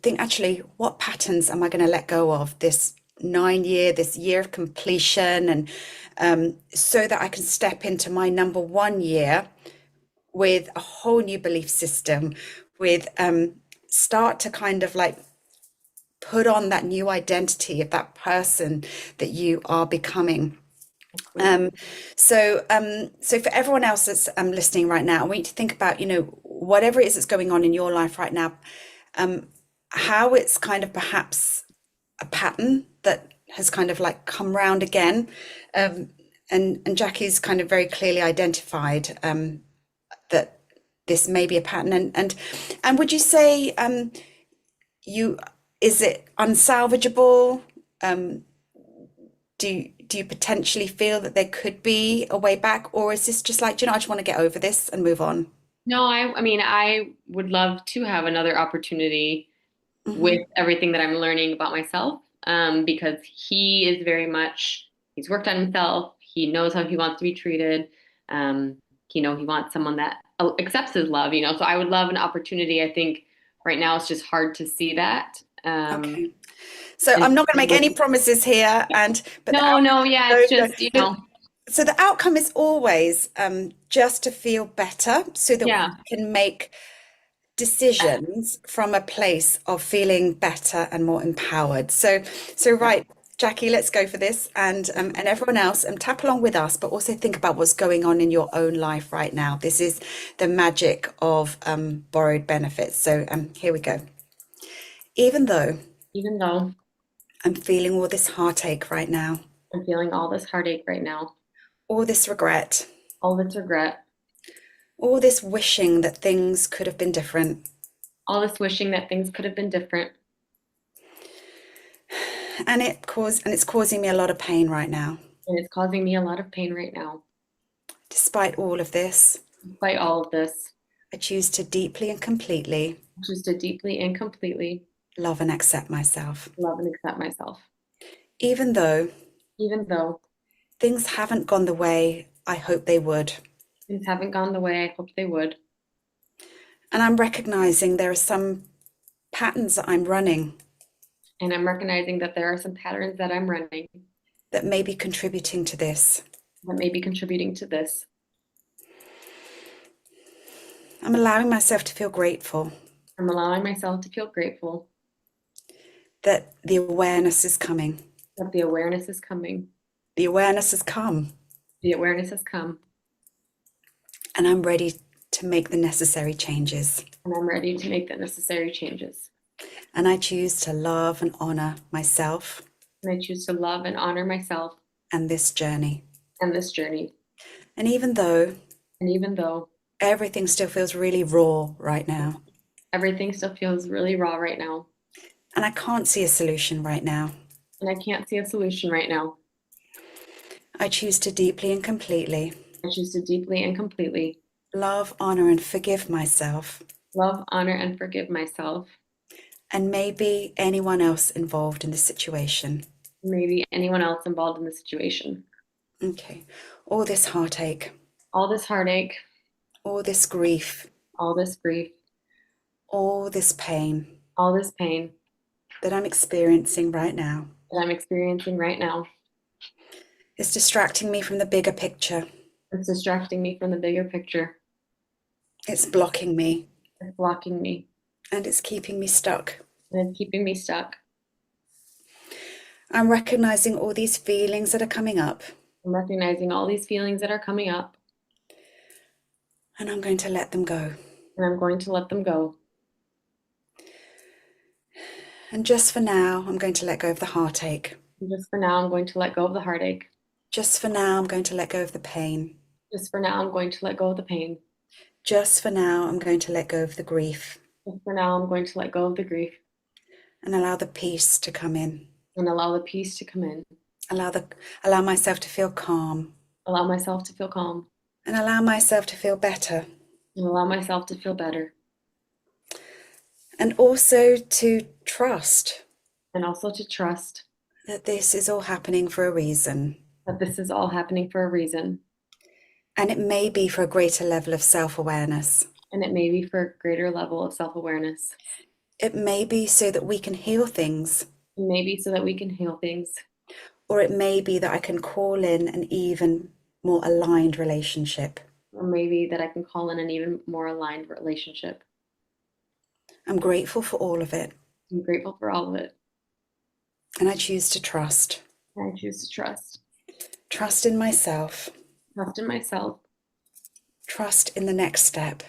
Think actually, what patterns am I going to let go of this year of completion, and so that I can step into my number 1 year with a whole new belief system, with start to kind of like put on that new identity of that person that you are becoming. Absolutely. Um, so for everyone else that's listening right now, I want you to think about, whatever it is that's going on in your life right now, how it's kind of perhaps a pattern that has kind of like come round again. Um, and Jackie's kind of very clearly identified that this may be a pattern. And would you say you is it unsalvageable? Um, do you potentially feel that there could be a way back, or is this just like, I just want to get over this and move on? No, I mean, I would love to have another opportunity with Hmm. everything that I'm learning about myself, because he's worked on himself. He knows how he wants to be treated. Um, he wants someone that accepts his love. So I would love an opportunity. I think right now it's just hard to see that. Okay. So And I'm not going to make with, any promises here, but the no, no, yeah, it's outcome, just, so the outcome is always just to feel better, so that we yeah. can make decisions from a place of feeling better and more empowered. So right, Jackie, let's go for this, and everyone else, tap along with us, but also think about what's going on in your own life right now. This is the magic of borrowed benefits. So here we go. Even though Even though I'm feeling all this heartache right now, I'm feeling all this heartache right now, all this regret, all this regret, all this wishing that things could have been different, all this wishing that things could have been different, and it's causing me a lot of pain right now. and it's causing me a lot of pain right now. Despite all of this, Despite all of this, I choose to deeply and completely just to deeply and completely love and accept myself. love and accept myself. Even though Even though things haven't gone the way I hope they would. things haven't gone the way I hoped they would. And I'm recognizing there are some patterns that I'm running And I'm recognizing that there are some patterns that I'm running that may be contributing to this. that may be contributing to this. I'm allowing myself to feel grateful I'm allowing myself to feel grateful that the awareness is coming. that the awareness is coming. The awareness has come, The awareness has come, and I'm ready to make the necessary changes. and I'm ready to make the necessary changes. And I choose to love and honor myself And I choose to love and honor myself and this journey. and this journey. And even though And even though everything still feels really raw right now, everything still feels really raw right now, and I can't see a solution right now, and I can't see a solution right now, I choose to deeply and completely I choose to deeply and completely love, honor, and forgive myself, love, honor, and forgive myself, and maybe anyone else involved in the situation. maybe anyone else involved in the situation. Okay. All this heartache, All this heartache, all this grief, all this grief, all this pain all this pain that I'm experiencing right now that I'm experiencing right now is distracting me from the bigger picture. is distracting me from the bigger picture. It's blocking me, It's blocking me, and it's keeping me stuck. and it's keeping me stuck. I'm recognizing all these feelings that are coming up, I'm recognizing all these feelings that are coming up, and I'm going to let them go. and I'm going to let them go. And just for now, I'm going to let go of the heartache. And just for now, I'm going to let go of the heartache. Just for now, I'm going to let go of the pain. Just for now, I'm going to let go of the pain. Just for now, I'm going to let go of the grief Just for now, I'm going to let go of the grief and allow the peace to come in. and allow the peace to come in. Allow myself to feel calm Allow myself to feel calm and allow myself to feel better. and allow myself to feel better. And also to trust And also to trust that this is all happening for a reason. that this is all happening for a reason. And it may be for a greater level of self-awareness. And it may be for a greater level of self-awareness. It may be so that we can heal things, And maybe so that we can heal things. or it may be that I can call in an even more aligned relationship. Or maybe that I can call in an even more aligned relationship. I'm grateful for all of it, I'm grateful for all of it. and I choose to trust. And I choose to trust. Trust in myself, Trust in myself. trust in the next step,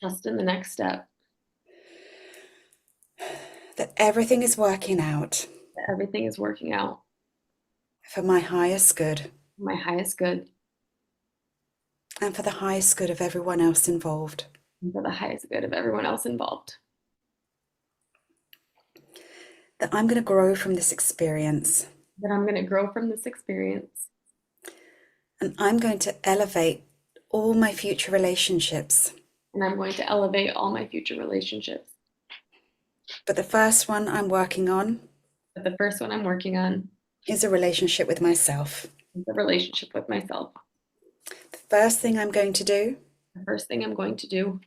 Trust in the next step. that everything is working out That everything is working out for my highest good for my highest good and for the highest good of everyone else involved. and for the highest good of everyone else involved. That I'm going to grow from this experience, That I'm going to grow from this experience. and I'm going to elevate all my future relationships. And I'm going to elevate all my future relationships. But the first one I'm working on But the first one I'm working on is a relationship with myself. is a relationship with myself. The first thing I'm going to do The first thing I'm going to do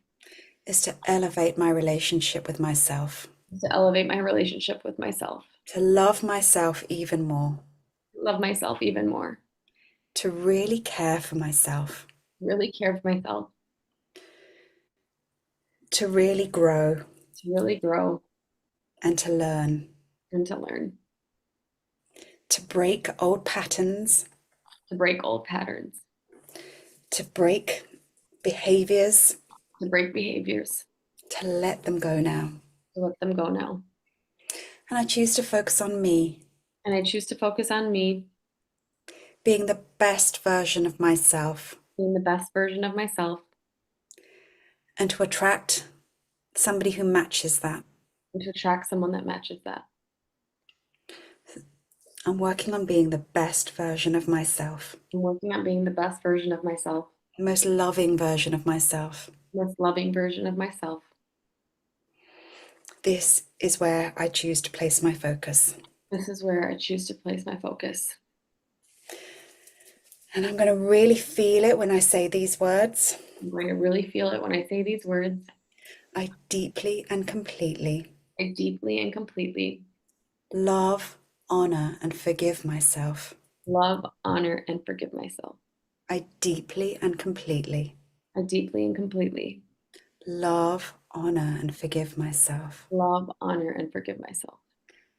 is to elevate my relationship with myself, is to elevate my relationship with myself. to love myself even more, Love myself even more. to really care for myself, Really care for myself. to really grow To really grow and to learn, and to learn. to break old patterns, To break old patterns. to break behaviors, To break behaviors. to let them go now. To let them go now. And I choose to focus on me, And I choose to focus on me being the best version of myself, being the best version of myself and to attract somebody who matches that. and to attract someone that matches that. I'm working on being the best version of myself, I'm working on being the best version of myself, the most loving version of myself. the most loving version of myself. This is where I choose to place my focus. This is where I choose to place my focus. And I'm going to really feel it when I say these words. I'm going to really feel it when I say these words. I deeply and completely I deeply and completely love, honor, and forgive myself. love, honor, and forgive myself. I deeply and completely I deeply and completely love, honor, and forgive myself. love, honor, and forgive myself.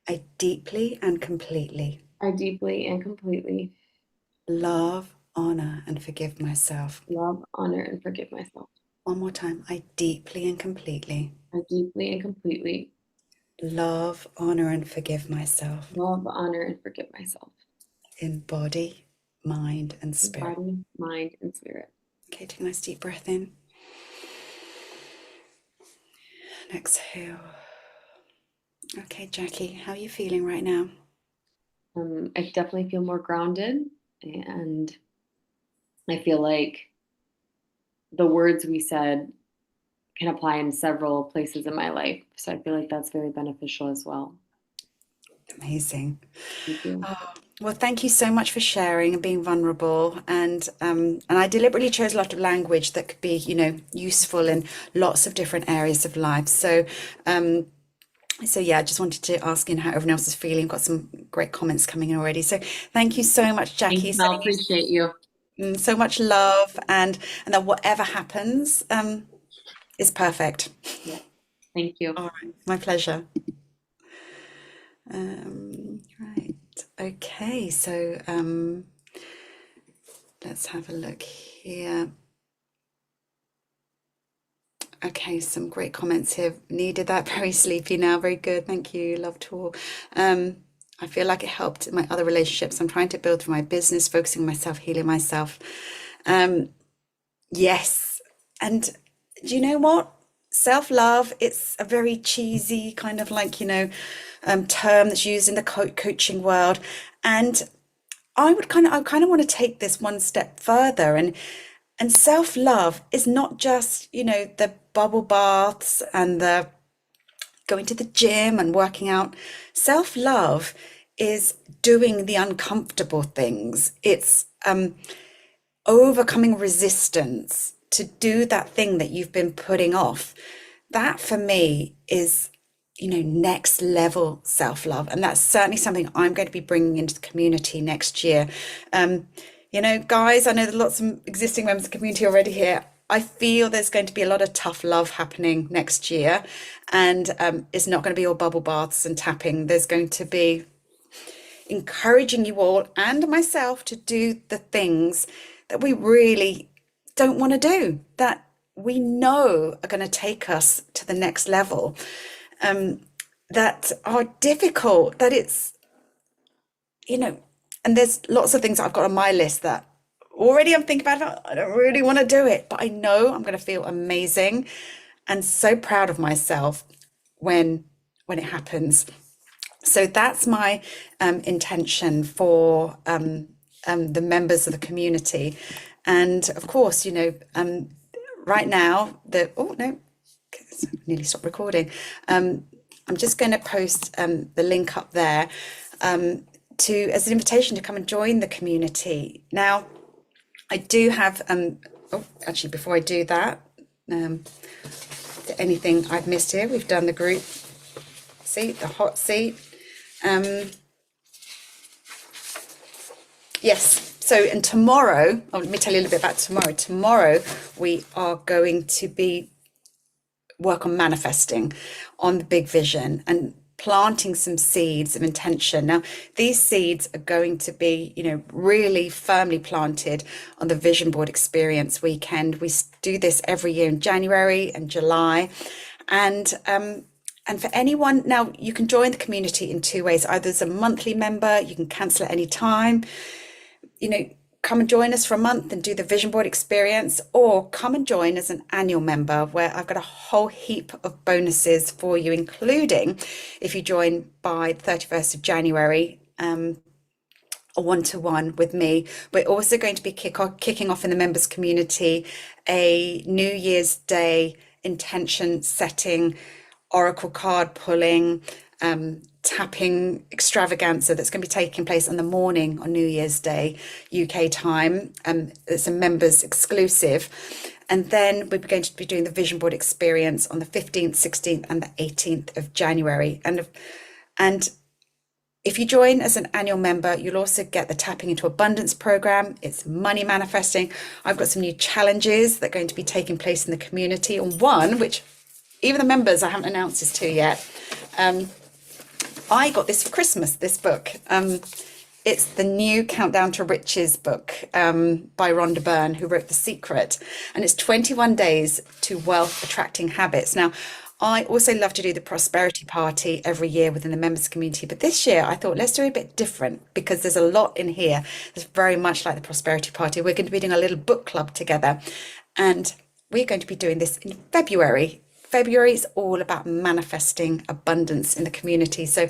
I deeply and completely I deeply and completely love, honor, and forgive myself. love, honor, and forgive myself. One more time. I deeply and completely I deeply and completely love, honor, and forgive myself love, honor, and forgive myself. in body, mind, and In spirit. body, mind, and spirit. Okay, take a nice deep breath in and exhale. Okay, Jackie, how are you feeling right now? I definitely feel more grounded, and I feel like the words we said can apply in several places in my life. So I feel like that's very beneficial as well. Amazing. Thank you. Oh, well, thank you so much for sharing and being vulnerable. And I deliberately chose a lot of language that could be, useful in lots of different areas of life. Um, so yeah, I just wanted to ask how everyone else is feeling. Got some great comments coming in already. So thank you so much, Thank Jackie. you. I Sending appreciate you. you so much love, and that whatever happens, is perfect. Yeah. Thank you. All right, my pleasure. Right. Okay. So let's have a look here. Okay, some great comments here. Needed that. Very sleepy now. Very good. Thank you. Love to all. I feel like it helped in my other relationships. I'm trying to build for my business, focusing on myself, healing myself. Yes. And do you know what? Self-love, it's a very cheesy kind of like, term that's used in the coaching world. And I kind of want to take this one step further And self-love is not just, the bubble baths and the going to the gym and working out. Self-love is doing the uncomfortable things. It's overcoming resistance to do that thing that you've been putting off. That for me is, next level self-love. And that's certainly something I'm going to be bringing into the community next year. Guys, I know there's lots of existing members of the community already here. I feel there's going to be a lot of tough love happening next year. And it's not going to be all bubble baths and tapping. There's going to be encouraging you all and myself to do the things that we really don't want to do, that we know are going to take us to the next level, that are difficult, that it's, and there's lots of things that I've got on my list that already I'm thinking about. I don't really want to do it, but I know I'm going to feel amazing and so proud of myself when it happens. So that's my intention for the members of the community. And of course, right now, oh no, I nearly stopped recording. I'm just going to post the link up there as an invitation to come and join the community. Now, I do have, actually, before I do that, anything I've missed here, we've done the group seat, the hot seat. Yes, so and tomorrow, let me tell you a little bit about tomorrow. Tomorrow we are going to work on manifesting on the big vision and planting some seeds of intention. Now, these seeds are going to be, really firmly planted on the Vision Board Experience weekend. We do this every year in January and July. And for anyone, now you can join the community in two ways. Either as a monthly member, you can cancel at any time, come and join us for a month and do the Vision Board Experience, or come and join as an annual member where I've got a whole heap of bonuses for you, including if you join by the 31st of January, a one-to-one with me. We're also going to be kicking off in the members community a New Year's Day intention setting, oracle card pulling, tapping extravaganza that's going to be taking place on the morning on New Year's Day UK time. It's a members exclusive. And then we're going to be doing the Vision Board Experience on the 15th, 16th and the 18th of January. And if you join as an annual member, you'll also get the Tapping into Abundance program. It's money manifesting. I've got some new challenges that are going to be taking place in the community. And one, which even the members I haven't announced this to yet, I got this for Christmas, this book. It's the new Countdown to Riches book by Rhonda Byrne, who wrote The Secret. And it's 21 Days to Wealth Attracting Habits. Now, I also love to do the prosperity party every year within the members community. But this year I thought, let's do it a bit different because there's a lot in here that's very much like the prosperity party. We're going to be doing a little book club together. And we're going to be doing this in February. February is all about manifesting abundance in the community. So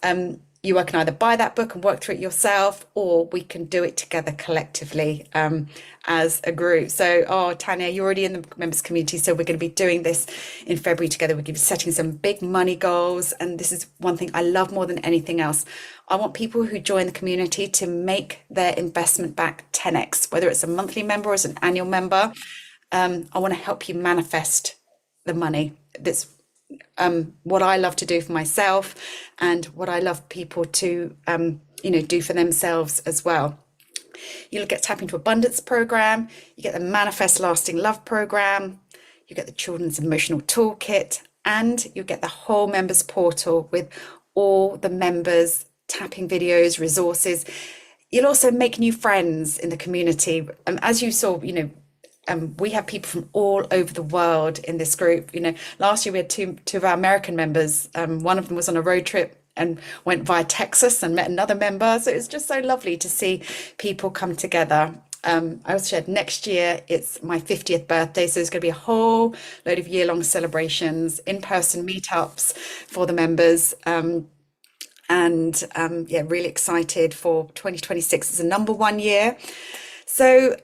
you can either buy that book and work through it yourself, or we can do it together collectively as a group. So, Tanya, you're already in the members community. So we're going to be doing this in February together. We're going to be setting some big money goals. And this is one thing I love more than anything else. I want people who join the community to make their investment back 10x, whether it's a monthly member or as an annual member. I want to help you manifest the money. That's what I love to do for myself and what I love people to do for themselves as well. You'll get Tap into Abundance program, you get the Manifest Lasting Love program, you get the Children's Emotional Toolkit, and you get the whole members portal with all the members tapping videos, resources. You'll also make new friends in the community. As you saw, we have people from all over the world in this group. Last year we had two of our American members. One of them was on a road trip and went via Texas and met another member. So it's just so lovely to see people come together. I also said next year it's my 50th birthday, so there's going to be a whole load of year-long celebrations, in-person meetups for the members. Really excited for 2026. It's a number one year. So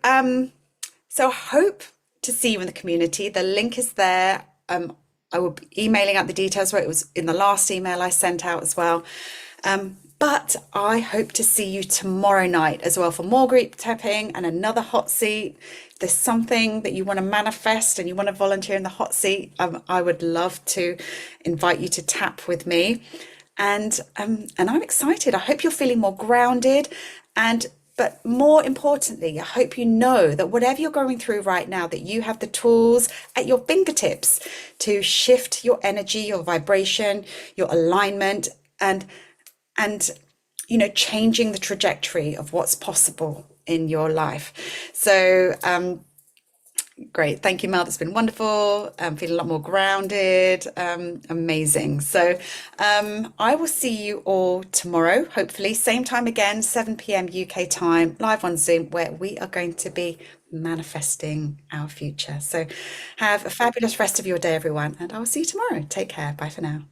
So I hope to see you in the community. The link is there. I will be emailing out the details where it was in the last email I sent out as well. But I hope to see you tomorrow night as well for more group tapping and another hot seat. If there's something that you want to manifest and you want to volunteer in the hot seat, I would love to invite you to tap with me. And I'm excited. I hope you're feeling more grounded, and but more importantly, I hope you know that whatever you're going through right now, that you have the tools at your fingertips to shift your energy, your vibration, your alignment, and changing the trajectory of what's possible in your life. So great. Thank you, Mel. That's been wonderful. I'm feeling a lot more grounded. Amazing. So I will see you all tomorrow, hopefully, same time again, 7 p.m. UK time, live on Zoom, where we are going to be manifesting our future. So have a fabulous rest of your day, everyone, and I will see you tomorrow. Take care. Bye for now.